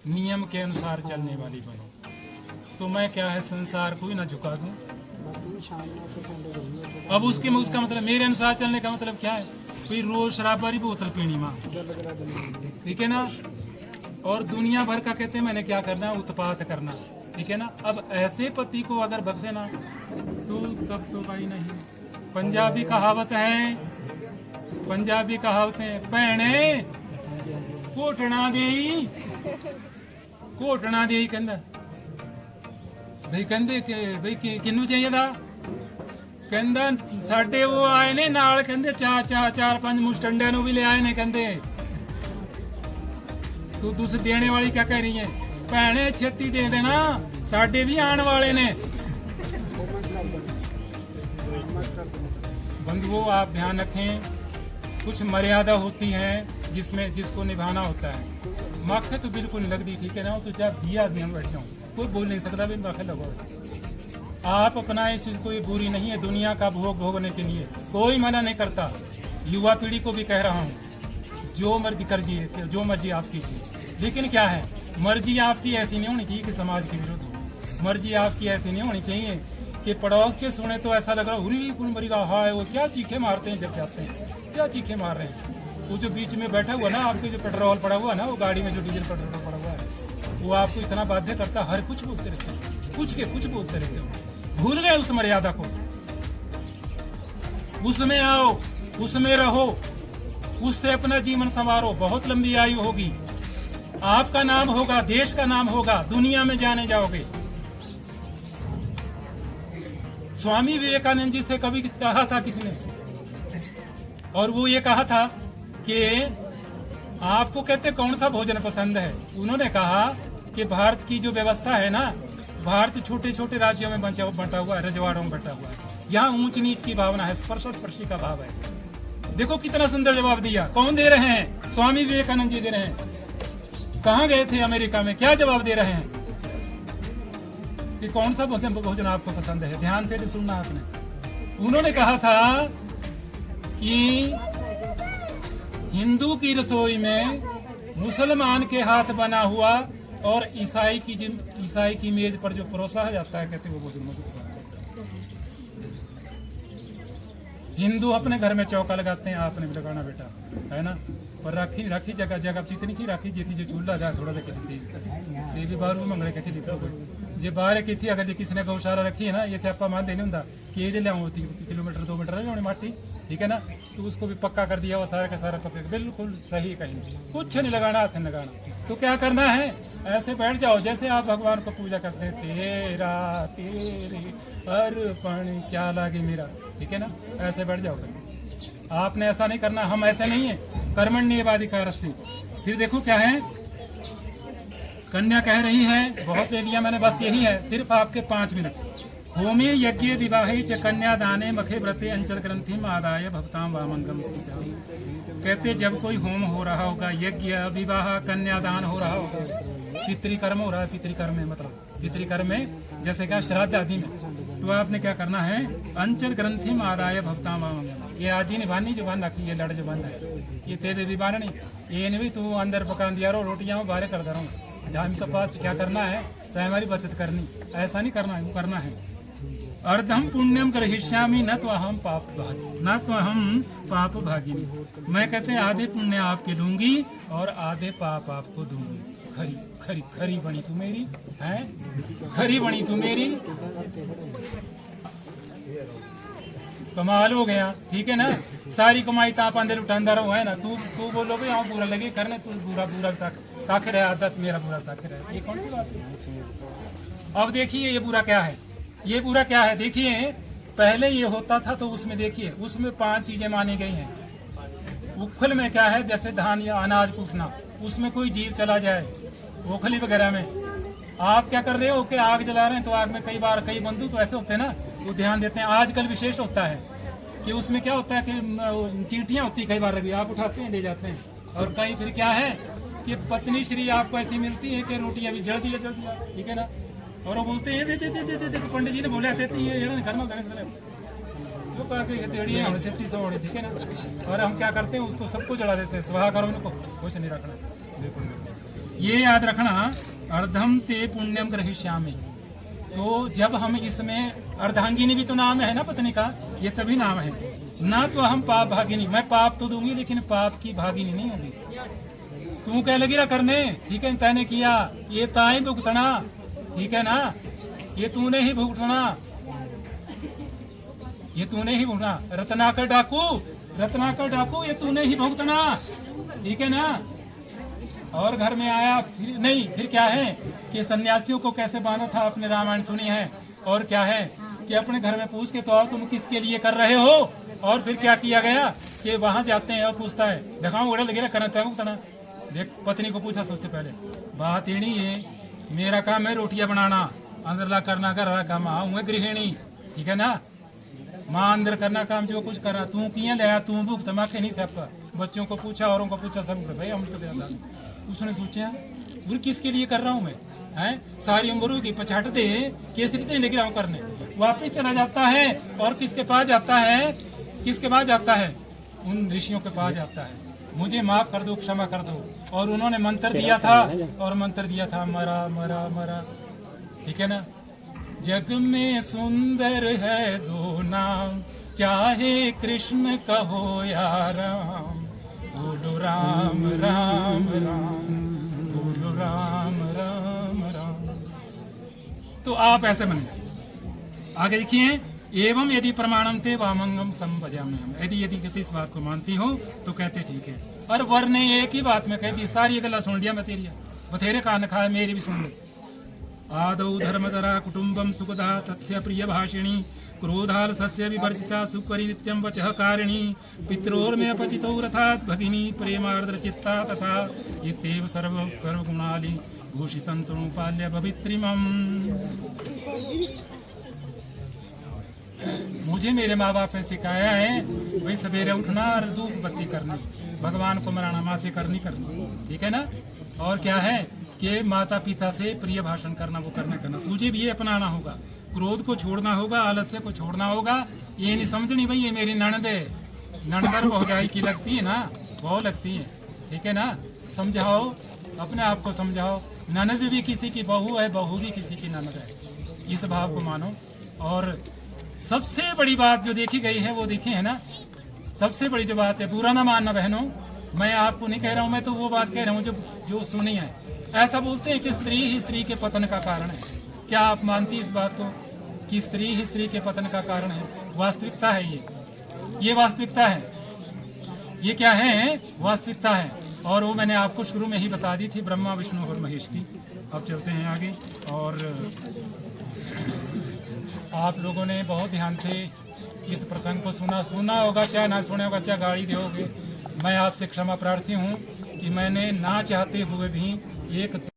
नियम के अनुसार चलने वाली बनो। तो मैं क्या है संसार को ही ना झुका दूं। अब उसका मतलब मेरे अनुसार चलने का मतलब क्या है? कोई रोज शराब वाली बोतल पीनी माँ, ठीक है ना, और दुनिया भर का कहते हैं मैंने क्या करना, उत्पात करना, ठीक है ना। अब ऐसे पति को अगर बख्शे ना तो तब तो भाई नहीं। पंजाबी कहावत है, पंजाबी कहावत है, भैने घोटना देई, घोटना देई कहंदा भाई, कहंदे कि भाई किन्नू चाहिए था, कहंदा साडे वो आए ने नाल, कहंदे चार पांच मुस्टंडे नू भी ले आए ने, कहंदे तू तुस देने वाली क्या कह रही है, भैने छेती दे देना, साडे भी आने वाले ने। बंधुओं आप ध्यान रखें, कुछ मर्यादा होती है जिसमें जिसको निभाना होता है। माखे तो बिल्कुल नहीं लगती, ठीक है ना, तो जब भी आदमी हम बैठे हों कोई बोल नहीं सकता भी माखे लगो। आप अपना इस चीज को, ये बुरी नहीं है दुनिया का भोग भोगने के लिए, कोई मना नहीं करता। युवा पीढ़ी को भी कह रहा हूँ, जो मर्जी करिए, जो मर्जी आप कीजिए, लेकिन क्या है, मर्जी आपकी ऐसी नहीं होनी चाहिए कि समाज के विरुद्ध हो। मर्जी आपकी ऐसी नहीं होनी चाहिए कि पड़ोस के सुने तो ऐसा लग रहा है उरी कुल मरी का हाय, वो क्या चीखे मारते हैं जब जाते हैं, क्या चीखे मार रहे हैं। वो जो बीच में बैठा हुआ ना, आपके जो पेट्रोल पड़ा हुआ ना, वो गाड़ी में जो डीजल पेट्रोल पड़ा हुआ है, वो आपको इतना बाध्य करता, हर कुछ बोलते रहते हैं, कुछ बोलते रहते हो। भूल गए उस मर्यादा को, उसमें आओ, उसमें रहो, उससे अपना जीवन संवारो, बहुत लंबी आयु होगी, आपका नाम होगा, देश का नाम होगा, दुनिया में जाने जाओगे। स्वामी विवेकानंद जी से कभी कहा था किसने, और वो ये कहा था कि आपको कहते कौन सा भोजन पसंद है, उन्होंने कहा कि भारत की जो व्यवस्था है ना, भारत छोटे छोटे राज्यों में बंटा हुआ है, रजवाड़ों में बंटा हुआ है, यहाँ ऊंच नीच की भावना है, स्पर्शी का भाव है। देखो कितना सुंदर जवाब दिया, कौन दे रहे हैं? स्वामी विवेकानंद जी दे रहे हैं। कहाँ गए थे अमेरिका में, क्या जवाब दे रहे हैं कि कौन सा भोजन आपको पसंद है? ध्यान से सुनना आपने। उन्होंने कहा था कि हिंदू की रसोई में मुसलमान के हाथ बना हुआ और ईसाई की मेज पर जो परोसा जाता है, कहते वो भोजन मुझे पसंद है। हिंदू अपने घर में चौका लगाते हैं, आपने भी लगाना बेटा, है ना, पर राखी जगह जितनी की राखी जीती जो चूल्हा जा थोड़ा सा किसी भी बाहर मंगले कैसे लिखा जे बाहर की थी, अगर किसी ने गौशाला रखी है ना, ये स्यापा मान देने होंगे कि ये लिया 3 किलोमीटर 2 मीटर है माटी, ठीक है ना, तो उसको भी पक्का कर दिया, वो सारा का सारा पक्का, बिल्कुल सही, कहीं कुछ नहीं लगाना, हाथ नहीं लगाना। तो क्या करना है, ऐसे बैठ जाओ जैसे आप भगवान को पूजा करते हैं, तेरा तेरे अर्पण क्या लागे मेरा, ठीक है ना, ऐसे बैठ जाओ। आपने ऐसा नहीं करना, हम ऐसे नहीं है, कर्मण्येवाधिकारस्ते। फिर देखो क्या है, कन्या कह रही है, बहुत ले लिया मैंने, बस यही है, सिर्फ आपके 5 मिनट। होमे यज्ञ विवाहे च कन्या दाने मखे व्रते अंचल ग्रंथि आदाय भवताम वामंगम स्थित। कहते जब कोई होम हो रहा होगा, यज्ञ विवाह कन्यादान हो रहा होगा, पितृकर्म हो रहा है, पितृकर्म में मतलब पितृकर्म में जैसे क्या श्राद्ध आदि में, तो आपने क्या करना है, अंचल ग्रंथि आदाय भवताम वामंगम। ये आज ही निभानी जुबान रखी, ये लड़ जुबान है, ये तेरे विबान नहीं, ये नहीं तू अंदर पकान दिया रहो, रोटियां बाहर कर दे रहा हूँ, जहाँ इनके पास क्या करना है, तो हमारी बचत करनी, ऐसा नहीं करना है, वो करना है। अर्धम पुण्यम ग्रहिष्यामि न तो हम पाप भागिनी। मैं कहते हैं आधे पुण्य आपके दूंगी और आधे पाप आपको दूंगी। खरी खरी खरी बनी तू मेरी, है खरी बनी तू मेरी, कमाल हो गया, ठीक है ना। सारी कमाई तो आप अंदर उठांदा रहो, है ना, तू बोलोगे यहाँ बुरा लगे करने, तू बुरा ताके रहे, आदत मेरा बुरा ताके रहे, ये कौन सी बात है। अब देखिए ये बुरा क्या है, ये बुरा क्या है, देखिए पहले ये होता था तो उसमें देखिए, उसमें 5 चीजें मानी गई हैं। उखल में क्या है, जैसे धान या अनाज कूटना, उसमें कोई जीव चला जाए, ओखली वगैरह में आप क्या कर रहे हो कि आग जला रहे हैं, तो आग में कई बंधु तो ऐसे होते हैं ना, वो ध्यान देते हैं। आजकल विशेष होता है कि उसमें क्या होता है कि चींटियां होती है, कई बार आप उठाते हैं ले जाते हैं, और कहीं फिर क्या है कि पत्नी श्री आपको ऐसी मिलती है कि रोटी अभी जल दिया, ठीक है ना, और वो बोलते हैं दे पंडित जी ने बोले थे ये करना वो कहा 3600 होने, ठीक है ना, और हम क्या करते हैं उसको सबको जला देते हैं, स्वाहा करो इनको, कुछ नहीं रखना, बिल्कुल। ये याद रखना, अर्धम ते पुण्यम ग्रहिष्यामि। तो जब हम इसमें अर्धांगिनी भी तो नाम है ना पत्नी का, ये तभी नाम है ना। तो हम पाप भागिनी, मैं पाप तो दूंगी लेकिन पाप की भागिनी नहीं होगी। तू क्या लगी रहा करने, ठीक है, तैने किया, ये ताई भुगतना, ठीक है ना, ये तूने ही भुगतना, ये तूने ही भुगतना। रत्नाकर डाकू, रत्नाकर डाकू, ये तूने ही भुगतना, ठीक है ना। और घर में आया फिर नहीं, फिर क्या है कि सन्यासियों को कैसे बांधा था, आपने रामायण सुनी है। और क्या है कि अपने घर में पूछ के तो आओ तुम किसके लिए कर रहे हो। और फिर क्या किया गया कि वहां जाते हैं और पूछता है, दिखाओ उड़ा लगे करना चाहे। देख पत्नी को पूछा सबसे पहले, बात ये नहीं है, मेरा काम है रोटियां बनाना, अंदर ला करना कर रहा काम, मैं गृहिणी, ठीक है ना। माँ अंदर करना काम जो कुछ करा, तू किया लिया, तू भूख तमाके नहीं सबका। बच्चों को पूछा, औरों को पूछा, सब भाई हम तो दे। उसने सोचा गुरु किसके लिए कर रहा हूँ मैं, हैं सारी उम्र की पछाट दे केसरी से लेकर आऊँ करने, वापिस चला जाता है। और किसके पास जाता है, किसके पास जाता है, उन ऋषियों के पास जाता है, मुझे माफ कर दो, क्षमा कर दो। और उन्होंने मंत्र दिया था, और मंत्र दिया था मरा मरा मरा, ठीक है ना। जग में सुंदर है दो नाम, चाहे कृष्ण कहो या राम, बोलो राम राम राम, बोलो राम राम राम। तो आप ऐसे बने। आगे देखिए, एवं यदि प्रमाणम ते वामंगम संभजाम्य। यदि यदि इस बात को मानती हो तो कहते ठीक है। और वर ने एक ही बात में कह दी, सारी गला सुन लिया मैं तेरी, बथेरे कान खाए मेरी भी सुन ली। आदौ धर्मधरा कुटुंबम सुखदा तथ्य प्रिय भाषिणी, क्रोधाल सस्य विवर्जिता सुकरी नित्यं वचः कारिणी, पित्रोर्मे अपचितौ रथात् भगिनी प्रेमार्द्र चित्ता तथा, इत्येव सर्वगुणाली भूषितं तनुपाल्य भवित्रिमम्। मुझे मेरे माँ बाप ने सिखाया है भाई सवेरे उठना और धूप बत्ती करनी, भगवान को मनाना, माँ से करनी, ठीक है ना। और क्या है कि माता पिता से प्रिय भाषण करना, वो करना। तुझे भी ये अपनाना होगा, क्रोध को छोड़ना होगा, आलस्य को छोड़ना होगा। ये नहीं समझनी भाई ये मेरी ननद है, ननदर भौजाई की लगती है ना, बहुत लगती है, ठीक है ना। समझाओ, अपने आप को समझाओ, ननद भी किसी की बहू है, बहू भी किसी की ननद है, इस भाव को मानो। और सबसे बड़ी बात जो देखी गई है वो देखी है ना, सबसे बड़ी जो बात है, बुरा ना मानना बहनों, मैं आपको नहीं कह रहा हूँ, मैं तो वो बात कह रहा हूँ जो सुनी है। ऐसा बोलते हैं कि स्त्री ही स्त्री के पतन का कारण है। क्या आप मानती इस बात को कि स्त्री ही स्त्री के पतन का कारण है? वास्तविकता है ये वास्तविकता है, ये क्या है, वास्तविकता है। और वो मैंने आपको शुरू में ही बता दी थी, ब्रह्मा विष्णु और महेश की। अब चलते हैं आगे। और आप लोगों ने बहुत ध्यान से इस प्रसंग को सुना होगा, चाहे ना सुना होगा, चाहे गाली दोगे। मैं आपसे क्षमा प्रार्थी हूँ कि मैंने ना चाहते हुए भी एक